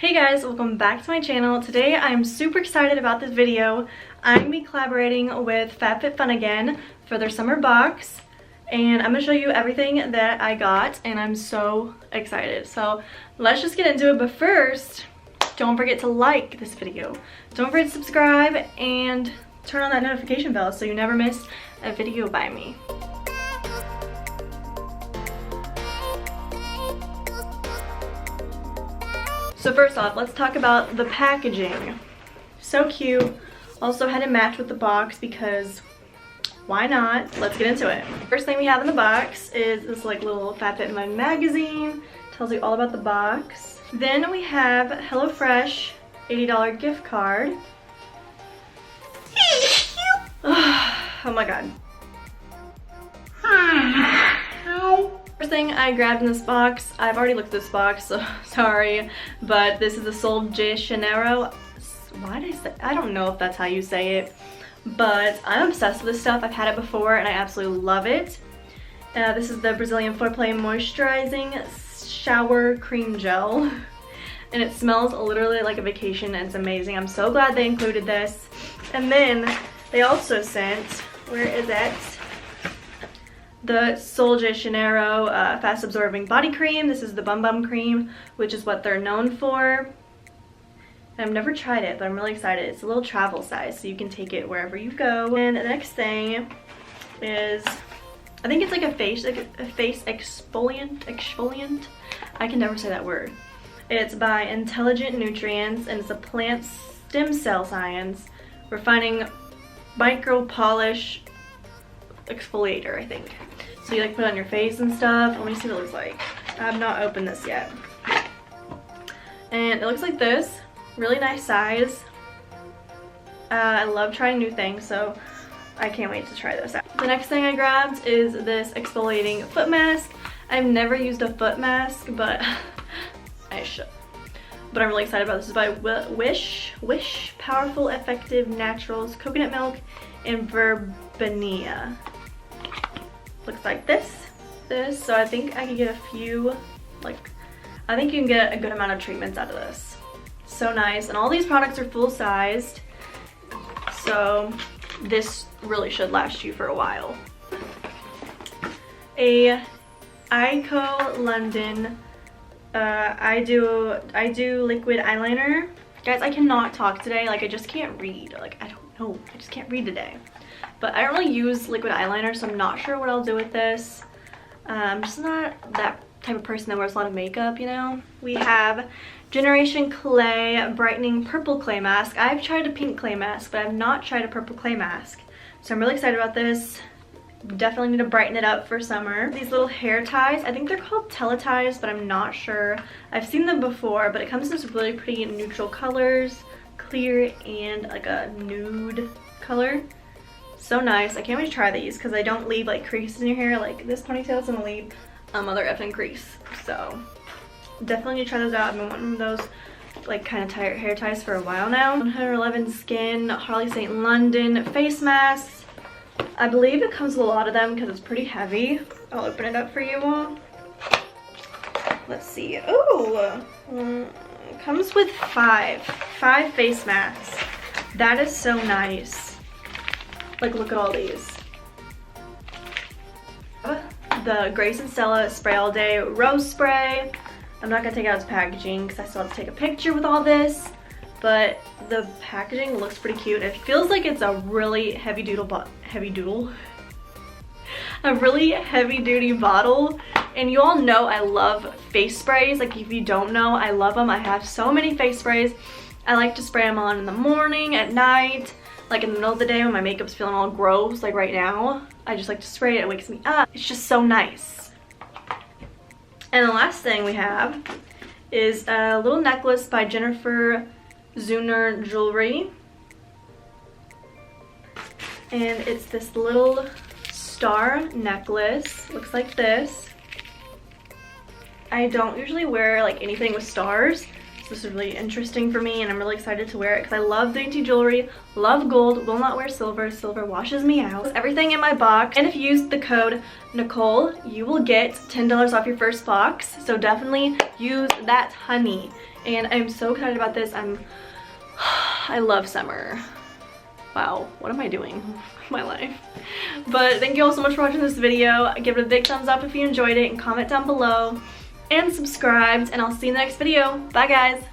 Hey guys, welcome back to my channel. Today I'm super excited about this video. I'm going to be collaborating with FabFitFun again for their summer box. And I'm going to show you everything that I got and I'm so excited. So let's just get into it. But first, don't forget to like this video. Don't forget to subscribe and turn on that notification bell so you never miss a video by me. So first off, let's talk about the packaging. So cute. Also had to match with the box because why not? Let's get into it. First thing we have in the box is this like little FabFitFun magazine. Tells you all about the box. Then we have HelloFresh $80 gift card. Oh my god. First thing I grabbed in this box, I've already looked at this box, so sorry, but this is the Sol de Janeiro. Why did I say? I don't know if that's how you say it, but I'm obsessed with this stuff. I've had it before and I absolutely love it. This is the Brazilian Foreplay Moisturizing Shower Cream Gel, and it smells literally like a vacation and it's amazing. I'm so glad they included this. And then they also sent, where is it? The Sol de Janeiro fast absorbing body cream. This is the Bum Bum cream, which is what they're known for. I've never tried it, but I'm really excited. It's a little travel size, so you can take it wherever you go. And the next thing is, I think it's like a face exfoliant. I can never say that word. It's by Intelligent Nutrients, and it's a plant stem cell science refining micro polish exfoliator, I think. So you like put it on your face and stuff. Let me see what it looks like. I have not opened this yet. And it looks like this. Really nice size. I love trying new things, so I can't wait to try this out. The next thing I grabbed is this exfoliating foot mask. I've never used a foot mask, but I should. But I'm really excited about this. It's by Wish Powerful Effective Naturals Coconut Milk and Verbena. Looks like this. So I think I can get a few, I think you can get a good amount of treatments out of this. So nice. And all these products are full sized, so this really should last you for a while. A Ico London I do liquid eyeliner. Guys, I cannot talk today. Like, I just can't read. Like, I don't know. I just can't read today. But I don't really use liquid eyeliner, so I'm not sure what I'll do with this. I'm just not that type of person that wears a lot of makeup, you know? We have Generation Clay Brightening Purple Clay Mask. I've tried a pink clay mask, but I've not tried a purple clay mask. So I'm really excited about this. Definitely need to brighten it up for summer. These little hair ties, I think they're called teleties, but I'm not sure. I've seen them before, but it comes in this really pretty neutral colors, clear and like a nude color. So nice. I can't wait to try these because they don't leave like creases in your hair. Like this ponytail is gonna leave other effing crease. So definitely need to try those out. I've been wanting those like kind of hair ties for a while now. 111 Skin Harley St. London face masks. I believe it comes with a lot of them because it's pretty heavy. I'll open it up for you all. Let's see. Oh, it comes with five face masks. That is so nice. Like, look at all these. The Grace and Stella Spray All Day Rose Spray. I'm not gonna take out its packaging because I still have to take a picture with all this. But the packaging looks pretty cute. It feels like it's a really heavy duty bottle. And you all know I love face sprays. Like, if you don't know, I love them. I have so many face sprays. I like to spray them on in the morning, at night, like in the middle of the day when my makeup's feeling all gross, like right now. I just like to spray it. It wakes me up. It's just so nice. And the last thing we have is a little necklace by Jennifer Zuner Jewelry, and it's this little star necklace. Looks like this. I don't usually wear like anything with stars, This is really interesting for me and I'm really excited to wear it because I love dainty jewelry, love gold, will not wear silver. Silver washes me out. Everything in my box. And if you use the code Nichole, you will get $10 off your first box. So definitely use that, honey. And I'm so excited about this. I love summer. Wow, what am I doing with my life? But thank you all so much for watching this video. Give it a big thumbs up if you enjoyed it and comment down below. And subscribed, and I'll see you in the next video. Bye guys.